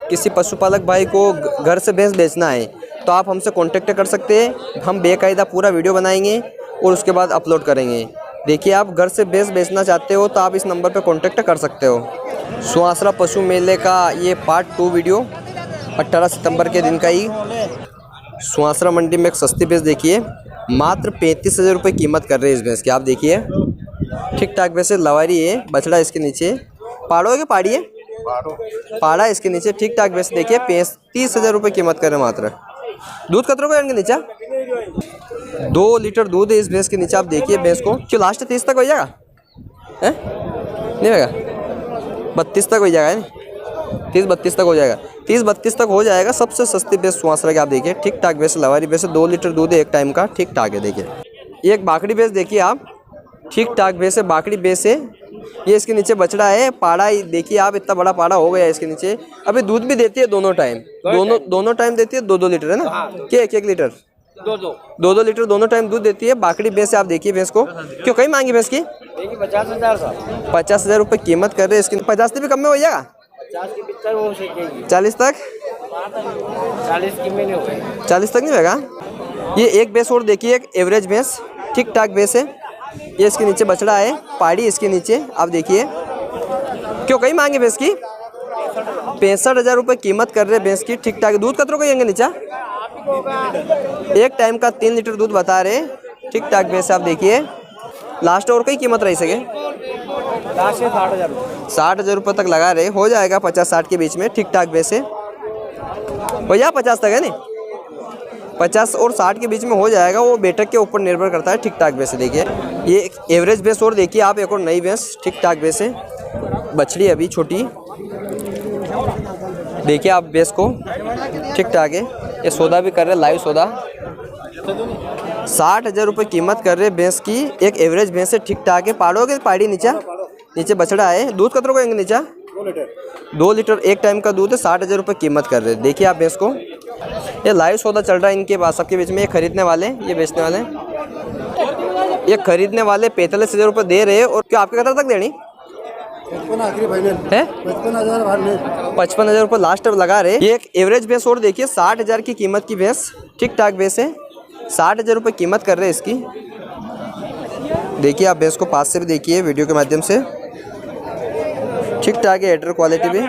किसी पशुपालक भाई को घर से भैंस बेचना है तो आप हमसे कांटेक्ट कर सकते हैं। हम बेकायदा पूरा वीडियो बनाएंगे और उसके बाद अपलोड करेंगे। देखिए, आप घर से भैंस बेचना चाहते हो तो आप इस नंबर पर कांटेक्ट कर सकते हो। सुहासरा पशु मेले का ये पार्ट 2 वीडियो 18 सितंबर के दिन का ही। सुहासरा मंडी में एक सस्ती भैंस देखिए, मात्र 35,000 रुपये कीमत कर रहे हैं इस भैंस की। आप देखिए, ठीक ठाक भैंस है, लवारी है, बछड़ा इसके नीचे, पाड़ो है कि पाड़ी है, पाड़ा इसके नीचे, ठीक ठाक भैंस देखिए। 35,000 रुपये कीमत कर रहे हैं मात्र। दूध कतरों का इनके नीचे 2 लीटर दूध है इस भैंस के नीचे। आप देखिए भैंस को, क्यों लास्ट 30 तक हो जाएगा है, नहीं होगा 32 तक हो जाएगा, 30-32 तक हो जाएगा, 30-32 तक हो जाएगा। सबसे सस्ती भैंस सुहासरा की। आप देखिए, ठीक ठाक भैंस, लवारी भैंस, 2 लीटर दूध है एक टाइम का, ठीक ठाक है। देखिए एक बाकड़ी भैंस देखिए आप, ठीक ठाक भैंस है, बाकड़ी भैंस है। ये इसके नीचे बछड़ा है, पाड़ा देखिए आप, इतना बड़ा पाड़ा हो गया है इसके नीचे। अभी दूध भी देती है दोनों टाइम, दोनों टाइम देती है, 2-2 लीटर है ना, क्या 1-1 लीटर, 2-2 लीटर दोनों टाइम दूध देती है। बाकड़ी भैंस है। आप देखिए भैंस को, क्यों कहीं मांगी भैंस की 50,000 रुपये कीमत कर रहे हैं इसकी। 50 से भी कम में हो जाएगा, 40 तक, 40 तक नहीं होगा। ये एक भैंस और देखिए, एक एवरेज भैंस, ठीक ठाक भैंस है। ये इसके नीचे बछड़ा है, पाड़ी इसके नीचे। आप देखिए, क्यों कहीं मांगे भैंस की 65,000 रुपये कीमत कर रहे भैंस की, ठीक ठाक। दूध कतरों का येंगे नीचा, एक टाइम का 3 लीटर दूध बता रहे, ठीक ठाक भैंस। आप देखिए, लास्ट और कई कीमत रही सके 60,000 रुपये तक लगा रहे, हो जाएगा 50-60 के बीच में, ठीक ठाक भैंस है। भैया 50 तक है नहीं, 50 और 60 के बीच में हो जाएगा, वो बेटक के ऊपर निर्भर करता है, ठीक ठाक भैंस है। देखिए ये एक एवरेज भैंस और देखिए आप, एक और नई भैंस, ठीक ठाक भैंस है, बछड़ी अभी छोटी। देखिए आप भैंस को, ठीक ठाक है। ये सौदा भी कर रहे, लाइव सौदा, 60,000 रुपये कीमत कर रहे भैंस की। एक एवरेज भैंस है, ठीक ठाक है। पाड़ोगे पाड़ी नीचे बछड़ा है। दूध कतरों को नीचा 2 लीटर एक टाइम का दूध है, 60,000 रुपये कीमत कर रहे। देखिए आप भैंस को, ये लाइव सौदा चल रहा है इनके पास सबके बीच में। ये खरीदने वाले, ये बेचने वाले, ये खरीदने वाले 45,000 रुपये दे रहे हैं। और क्या आपके कतर तक देनी है, 55,000 रुपये लास्ट लगा रहे। ये एक एवरेज भैंस और देखिए, 60,000 की कीमत की भैंस, ठीक ठाक भैंस है, 60,000 रुपये कीमत कर रहे हैं इसकी। देखिए आप भैंस को पास से भी देखिए वीडियो के माध्यम से, ठीक ठाक है, एडर क्वालिटी भी।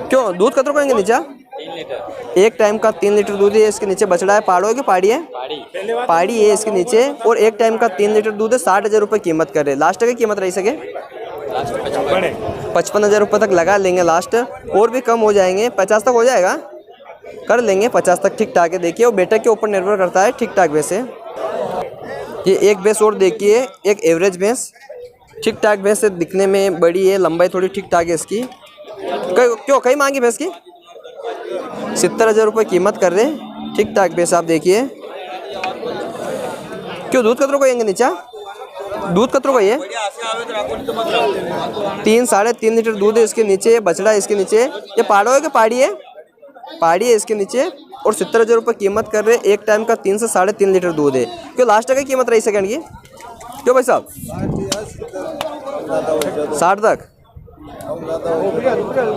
क्यों दूध कतरों करेंगे नीचा, एक टाइम का 3 लीटर दूध है इसके नीचे। बछड़ा है, पाड़ो है कि पाड़ी है, पाड़ी है इसके नीचे। और एक टाइम का 3 लीटर दूध है, 60,000 रुपये कीमत कर रहे। लास्ट की कीमत रही सके 55,000 रुपये तक लगा लेंगे लास्ट, और भी कम हो जाएंगे, 50 तक हो जाएगा, कर लेंगे 50 तक, ठीक ठाक है। देखिए वो बेटे के ऊपर निर्भर करता है, ठीक ठाक भैंस है। ये एक भैंस और देखिए, एक एवरेज भैंस, ठीक ठाक भैंस है, दिखने में बड़ी है, लंबाई थोड़ी ठीक ठाक है इसकी। क्यों कहीं मांगी भैंस की 70,000 रुपये कीमत कर रहे, ठीक ठाक भैंस। आप देखिए, क्यों दूध कतरों को येंगे नीचा, दूध कतरों का ये 3-3.5 लीटर दूध है इसके नीचे। बछड़ा इसके नीचे, ये पाड़ो है कि पाड़ी है, पाड़ी है इसके नीचे। और 70,000 रुपये कीमत कर रहे, एक टाइम का 3 से 3.5 लीटर दूध है। क्यों लास्ट की कीमत रही सेकंड की, क्यों भाई साहब 60 तक,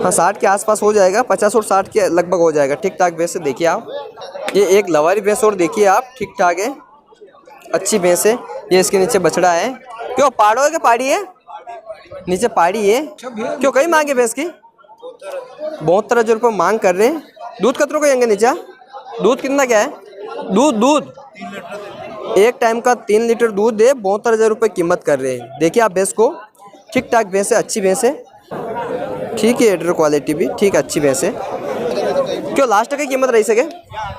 हाँ 60 के आसपास हो जाएगा, 50 और 60 के लगभग हो जाएगा, ठीक ठाक भैंस है। देखिए आप, ये एक लवारी भैंस और देखिए आप, ठीक ठाक है, अच्छी भैंस है। ये इसके नीचे बछड़ा है। क्यों पाड़ो है कि पाड़ी है, नीचे पाड़ी है। क्यों कहीं मांगे भैंस की 72,000 रुपये मांग कर रहे हैं। दूध कतरों को येंगे नीचा, दूध कितना क्या है, दूध एक टाइम का 3 लीटर दूध है, 72,000 रुपये कीमत कर रहे हैं। देखिए आप भैंस को, ठीक ठाक भैंस है, अच्छी भैंस है, ठीक है, एडर क्वालिटी भी ठीक, अच्छी भैंस है। क्यों लास्ट की कीमत रही सके,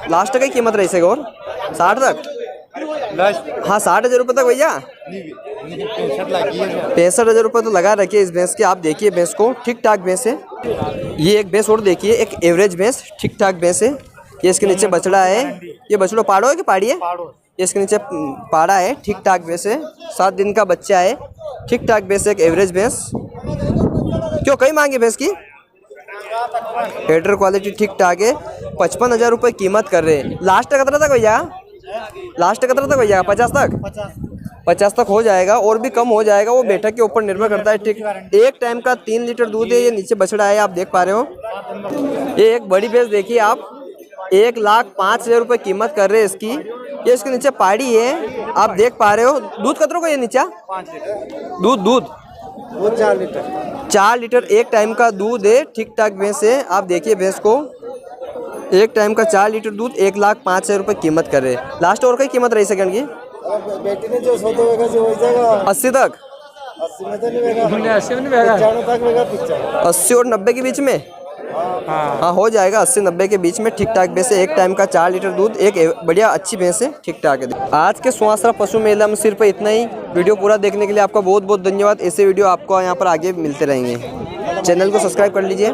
लास्ट की कीमत रही सके और 60 तक, हाँ 60,000 रुपये तक भैया, 65,000 रुपये तो लगा रखिए इस भैंस के। आप देखिए भैंस को, ठीक ठाक भैंस है। ये एक भैंस और देखिए, एक एवरेज भैंस, ठीक ठाक भैंस है। ये इसके नीचे बछड़ा है, ये बछड़ो पाड़ो है कि पाड़ी है, ये इसके नीचे पाड़ा है, ठीक ठाक भैंस है, 7 दिन का बच्चा है, ठीक ठाक भैंस, एक एवरेज भैंस। क्यों कहीं मांगी भैंस की, हेडर क्वालिटी ठीक ठाक है, 55,000 रुपये कीमत कर रहे हैं। लास्ट कितना तक हो जाएगा, लास्ट कितना तक हो जाएगा, 50 तक, 50 तक हो जाएगा, और भी कम हो जाएगा, वो बैठक के ऊपर निर्भर करता है। ठीक, एक टाइम का 3 लीटर दूध है, ये नीचे बछड़ा है, आप देख पा रहे हो। ये एक बड़ी भैंस देखिए आप, 1,05,000 रुपये कीमत कर रहे हैं इसकी। ये इसके नीचे पाड़ी है, आप देख पा रहे हो। दूध कतरों का ये नीचा 5 लीटर दूध 4 लीटर 4 लीटर एक टाइम का दूध है। ठीक ठाक भैंस है। आप देखिए भैंस को, एक टाइम का 4 लीटर दूध, 1,05,000 रुपये कीमत कर रहे हैं। लास्ट और की कीमत रही सेकंड की बेटी ने जो सोते होगा जो हो जाएगा 80 तक, 80 में तो नहीं रहेगा, 80 में नहीं रहेगा, 95 तक रहेगा, 95 80 और 90 के बीच में। हाँ हो जाएगा 80-90 के बीच में। ठीक ठाक भैंस है। एक टाइम का 4 लीटर दूध, एक बढ़िया अच्छी भैंस है। ठीक ठाक है। आज के सुहासरा पशु मेला में सिर्फ इतना ही। वीडियो पूरा देखने के लिए आपका बहुत बहुत धन्यवाद। ऐसे वीडियो आपको यहाँ पर आगे मिलते रहेंगे। चैनल को सब्सक्राइब कर लीजिए।